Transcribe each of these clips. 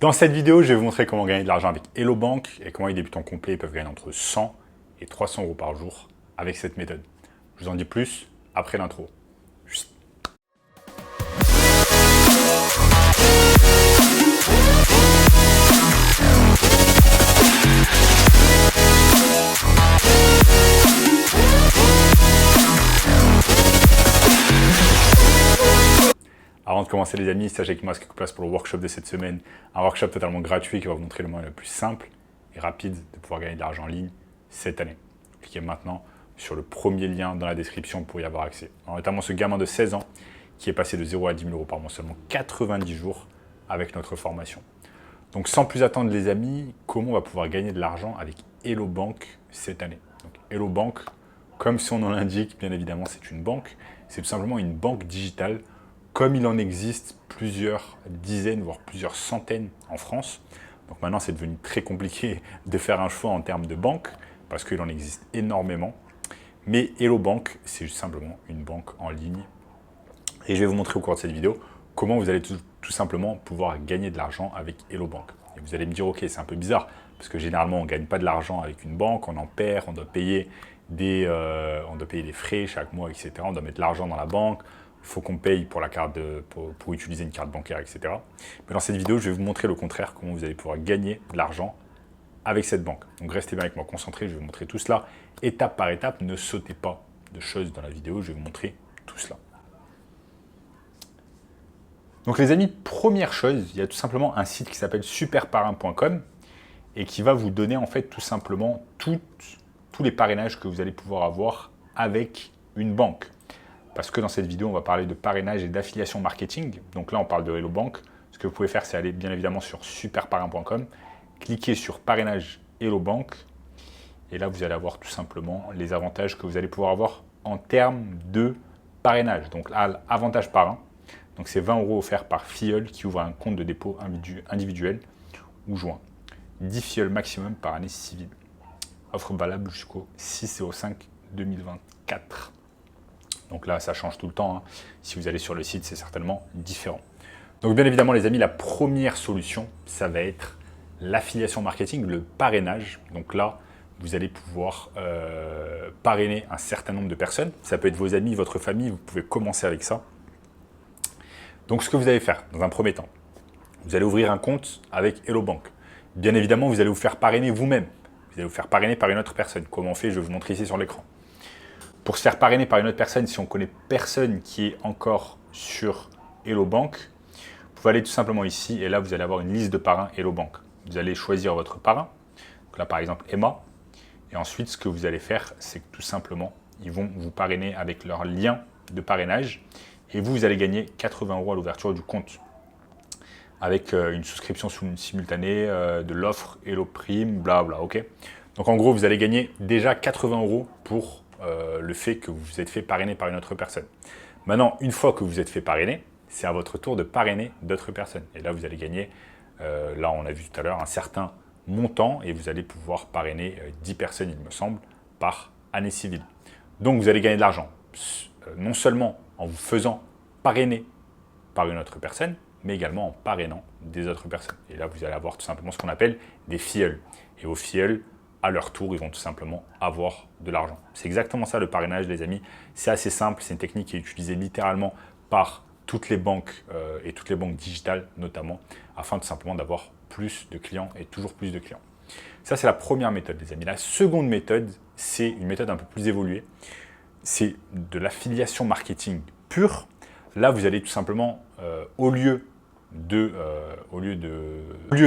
Dans cette vidéo, je vais vous montrer comment gagner de l'argent avec Hello Bank et comment les débutants complets peuvent gagner entre 100 et 300 euros par jour avec cette méthode. Je vous en dis plus après l'intro. Avant de commencer les amis, sachez qu'il me reste quelques places pour le workshop de cette semaine. Un workshop totalement gratuit qui va vous montrer le moyen le plus simple et rapide de pouvoir gagner de l'argent en ligne cette année. Cliquez maintenant sur le premier lien dans la description pour y avoir accès. Alors, notamment ce gamin de 16 ans qui est passé de 0 à 10 000 euros par mois seulement 90 jours avec notre formation. Donc sans plus attendre les amis, comment on va pouvoir gagner de l'argent avec Hello Bank cette année? Donc, Hello Bank, comme son nom l'indique, bien évidemment c'est une banque. C'est tout simplement une banque digitale. Comme il en existe plusieurs dizaines, voire plusieurs centaines en France. Donc maintenant, c'est devenu très compliqué de faire un choix en termes de banque, parce qu'il en existe énormément. Mais Hello Bank, c'est juste simplement une banque en ligne. Et je vais vous montrer au cours de cette vidéo comment vous allez tout simplement pouvoir gagner de l'argent avec Hello Bank. Et vous allez me dire, ok, c'est un peu bizarre, parce que généralement, on ne gagne pas de l'argent avec une banque, on en perd, on doit payer des frais chaque mois, etc. On doit mettre l'argent dans la banque. Il faut qu'on paye pour la carte pour utiliser une carte bancaire, etc. Mais dans cette vidéo, je vais vous montrer le contraire, comment vous allez pouvoir gagner de l'argent avec cette banque. Donc restez bien avec moi, concentrés, je vais vous montrer tout cela étape par étape. Ne sautez pas de choses dans la vidéo, je vais vous montrer tout cela. Donc les amis, première chose, il y a tout simplement un site qui s'appelle superparrain.com et qui va vous donner en fait tout simplement tous les parrainages que vous allez pouvoir avoir avec une banque. Parce que dans cette vidéo, on va parler de parrainage et d'affiliation marketing. Donc là, on parle de Hello Bank. Ce que vous pouvez faire, c'est aller bien évidemment sur superparrain.com, cliquer sur parrainage Hello Bank. Et là, vous allez avoir tout simplement les avantages que vous allez pouvoir avoir en termes de parrainage. Donc là, avantage parrain. Donc c'est 20 € offerts par filleul qui ouvre un compte de dépôt individuel ou joint. 10 filleuls maximum par année civile. Offre valable jusqu'au 6/5/2024. Donc là, ça change tout le temps. Si vous allez sur le site, c'est certainement différent. Donc bien évidemment, les amis, la première solution, ça va être l'affiliation marketing, le parrainage. Donc là, vous allez pouvoir parrainer un certain nombre de personnes. Ça peut être vos amis, votre famille, vous pouvez commencer avec ça. Donc ce que vous allez faire, dans un premier temps, vous allez ouvrir un compte avec Hello Bank. Bien évidemment, vous allez vous faire parrainer vous-même. Vous allez vous faire parrainer par une autre personne. Comment on fait? Je vais vous montrer ici sur l'écran. Pour se faire parrainer par une autre personne, si on ne connaît personne qui est encore sur Hello Bank, vous pouvez aller tout simplement ici et là, vous allez avoir une liste de parrains Hello Bank. Vous allez choisir votre parrain. Donc là, par exemple, Emma. Et ensuite, ce que vous allez faire, c'est que tout simplement, ils vont vous parrainer avec leur lien de parrainage. Et vous allez gagner 80 € à l'ouverture du compte avec une souscription simultanée de l'offre Hello Prime, blabla, ok. Donc en gros, vous allez gagner déjà 80 € pour le fait que vous vous êtes fait parrainer par une autre personne. Maintenant, une fois que vous êtes fait parrainer, c'est à votre tour de parrainer d'autres personnes. Et là, vous allez gagner, là on a vu tout à l'heure, un certain montant et vous allez pouvoir parrainer 10 personnes, il me semble, par année civile. Donc vous allez gagner de l'argent, non seulement en vous faisant parrainer par une autre personne, mais également en parrainant des autres personnes. Et là, vous allez avoir tout simplement ce qu'on appelle des filleuls. Et vos filleuls, à leur tour, ils vont tout simplement avoir de l'argent. C'est exactement ça le parrainage, les amis. C'est assez simple, c'est une technique qui est utilisée littéralement par toutes les banques et toutes les banques digitales notamment, afin tout simplement d'avoir plus de clients et toujours plus de clients. Ça, c'est la première méthode, les amis. La seconde méthode, c'est une méthode un peu plus évoluée. C'est de l'affiliation marketing pure. Là, vous allez tout simplement, au lieu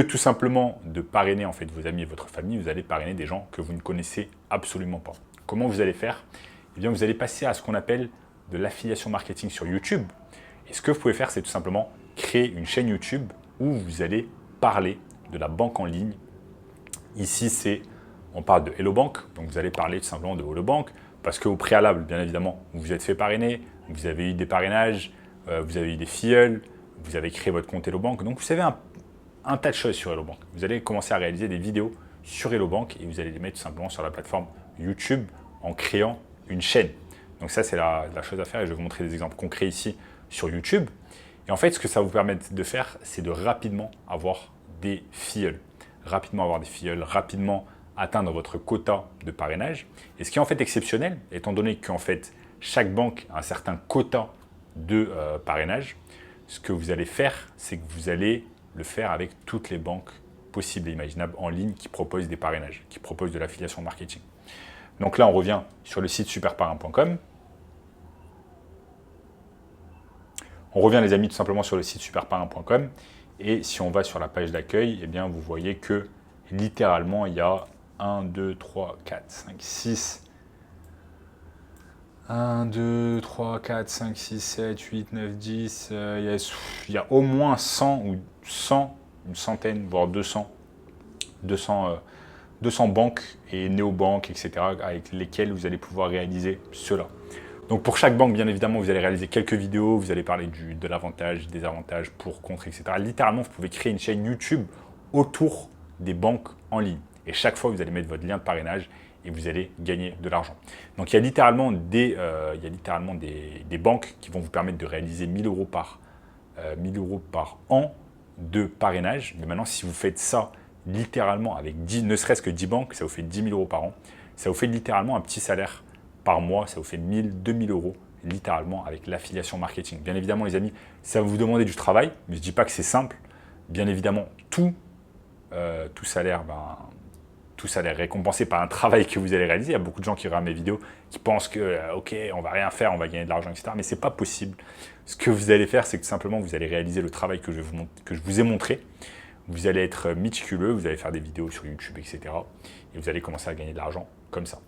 tout simplement de parrainer en fait vos amis et votre famille, vous allez parrainer des gens que vous ne connaissez absolument pas. Comment vous allez faire? Eh bien, vous allez passer à ce qu'on appelle de l'affiliation marketing sur YouTube. Et ce que vous pouvez faire, c'est tout simplement créer une chaîne YouTube où vous allez parler de la banque en ligne. Ici, on parle de Hello Bank, donc vous allez parler tout simplement de Hello Bank, parce qu'au préalable, bien évidemment, vous vous êtes fait parrainer, vous avez eu des parrainages, vous avez eu des filleuls, vous avez créé votre compte Hello Bank, donc vous savez un tas de choses sur Hello Bank. Vous allez commencer à réaliser des vidéos sur Hello Bank et vous allez les mettre tout simplement sur la plateforme YouTube en créant une chaîne. Donc ça, c'est la chose à faire et je vais vous montrer des exemples concrets ici sur YouTube. Et en fait, ce que ça va vous permettre de faire, c'est de rapidement avoir des filleuls. Rapidement avoir des filleuls, rapidement atteindre votre quota de parrainage. Et ce qui est en fait exceptionnel, étant donné qu'en fait, chaque banque a un certain quota de parrainage, ce que vous allez faire, c'est que vous allez le faire avec toutes les banques possibles et imaginables en ligne qui proposent des parrainages, qui proposent de l'affiliation marketing. Donc là, on revient sur le site superparrain.com. On revient, les amis, tout simplement sur le site superparrain.com. Et si on va sur la page d'accueil, eh bien, vous voyez que littéralement, il y a 1, 2, 3, 4, 5, 6. 1, 2, 3, 4, 5, 6, 7, 8, 9, 10. Il y a au moins 100 ou 100, une centaine, voire 200 banques et néobanques, etc., avec lesquelles vous allez pouvoir réaliser cela. Donc pour chaque banque, bien évidemment, vous allez réaliser quelques vidéos, vous allez parler de l'avantage, des avantages, pour, contre, etc. Littéralement, vous pouvez créer une chaîne YouTube autour des banques en ligne. Et chaque fois, vous allez mettre votre lien de parrainage et vous allez gagner de l'argent. Donc il y a littéralement des banques qui vont vous permettre de réaliser 1 000 € par an de parrainage. Mais maintenant, si vous faites ça littéralement avec ne serait-ce que 10 banques, ça vous fait 10 000 € par an. Ça vous fait littéralement un petit salaire par mois, ça vous fait 1 000, 2 000 € littéralement avec l'affiliation marketing. Bien évidemment, les amis, ça va vous demander du travail, mais je ne dis pas que c'est simple. Bien évidemment, tout salaire récompensé par un travail que vous allez réaliser. Il y a beaucoup de gens qui regardent mes vidéos qui pensent que, ok, on va rien faire, on va gagner de l'argent, etc. Mais ce n'est pas possible. Ce que vous allez faire, c'est que simplement, vous allez réaliser le travail que je vous ai montré. Vous allez être méticuleux, vous allez faire des vidéos sur YouTube, etc. Et vous allez commencer à gagner de l'argent comme ça.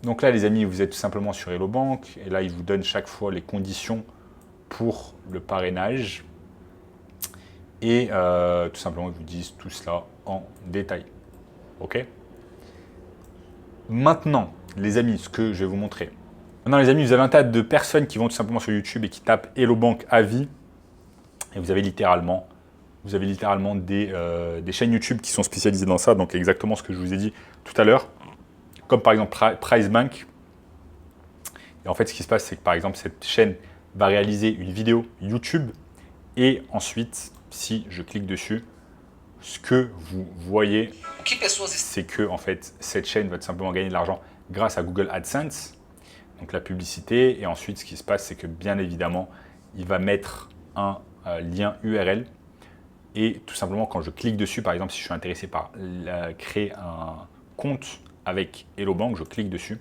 Donc là, les amis, vous êtes tout simplement sur Hello Bank. Et là, ils vous donnent chaque fois les conditions pour le parrainage. Et tout simplement, ils vous disent tout cela en détail. OK? Maintenant, les amis, ce que je vais vous montrer. Maintenant, les amis, vous avez un tas de personnes qui vont tout simplement sur YouTube et qui tapent Hello Bank à vie. Et vous avez littéralement des chaînes YouTube qui sont spécialisées dans ça. Donc, exactement ce que je vous ai dit tout à l'heure. Comme par exemple Price Bank. Et en fait, ce qui se passe, c'est que par exemple, cette chaîne va réaliser une vidéo YouTube. Et ensuite, si je clique dessus, ce que vous voyez, c'est que en fait, cette chaîne va tout simplement gagner de l'argent grâce à Google AdSense, donc la publicité. Et ensuite, ce qui se passe, c'est que bien évidemment, il va mettre un lien URL. Et tout simplement, quand je clique dessus, par exemple, si je suis intéressé par créer un compte avec Hello Bank, je clique dessus.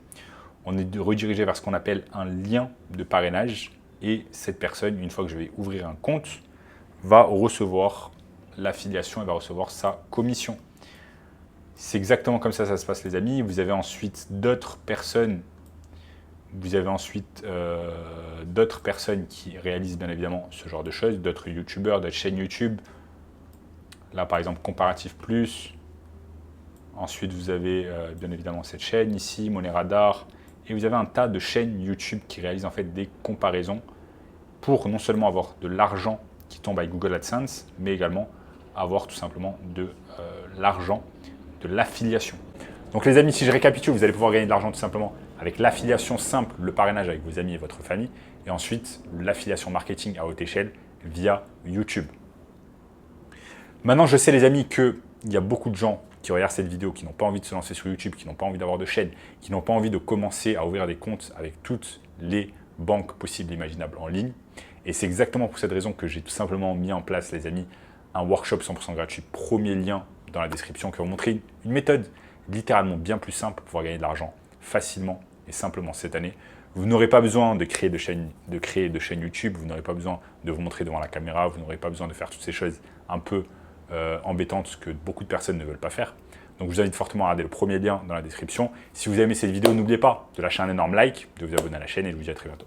On est redirigé vers ce qu'on appelle un lien de parrainage. Et cette personne, une fois que je vais ouvrir un compte, va recevoir l'affiliation et va recevoir sa commission. C'est exactement comme ça se passe, les amis. Vous avez ensuite d'autres personnes. D'autres personnes qui réalisent bien évidemment ce genre de choses, d'autres youtubeurs, d'autres chaînes YouTube. Là, par exemple, Comparatif Plus. Ensuite, vous avez bien évidemment cette chaîne ici, Money Radar. Et vous avez un tas de chaînes YouTube qui réalisent en fait des comparaisons pour non seulement avoir de l'argent qui tombe avec Google AdSense, mais également avoir tout simplement de l'argent, de l'affiliation. Donc les amis, si je récapitule, vous allez pouvoir gagner de l'argent tout simplement avec l'affiliation simple, le parrainage avec vos amis et votre famille, et ensuite l'affiliation marketing à haute échelle via YouTube. Maintenant, je sais les amis qu'il y a beaucoup de gens qui regardent cette vidéo, qui n'ont pas envie de se lancer sur YouTube, qui n'ont pas envie d'avoir de chaîne, qui n'ont pas envie de commencer à ouvrir des comptes avec toutes les banques possibles et imaginables en ligne. Et c'est exactement pour cette raison que j'ai tout simplement mis en place, les amis, un workshop 100% gratuit. Premier lien dans la description qui va vous montrer une méthode littéralement bien plus simple pour pouvoir gagner de l'argent facilement et simplement cette année. Vous n'aurez pas besoin de créer de chaîne YouTube, vous n'aurez pas besoin de vous montrer devant la caméra, vous n'aurez pas besoin de faire toutes ces choses un peu embêtantes que beaucoup de personnes ne veulent pas faire. Donc je vous invite fortement à regarder le premier lien dans la description. Si vous avez aimé cette vidéo, n'oubliez pas de lâcher un énorme like, de vous abonner à la chaîne et je vous dis à très bientôt.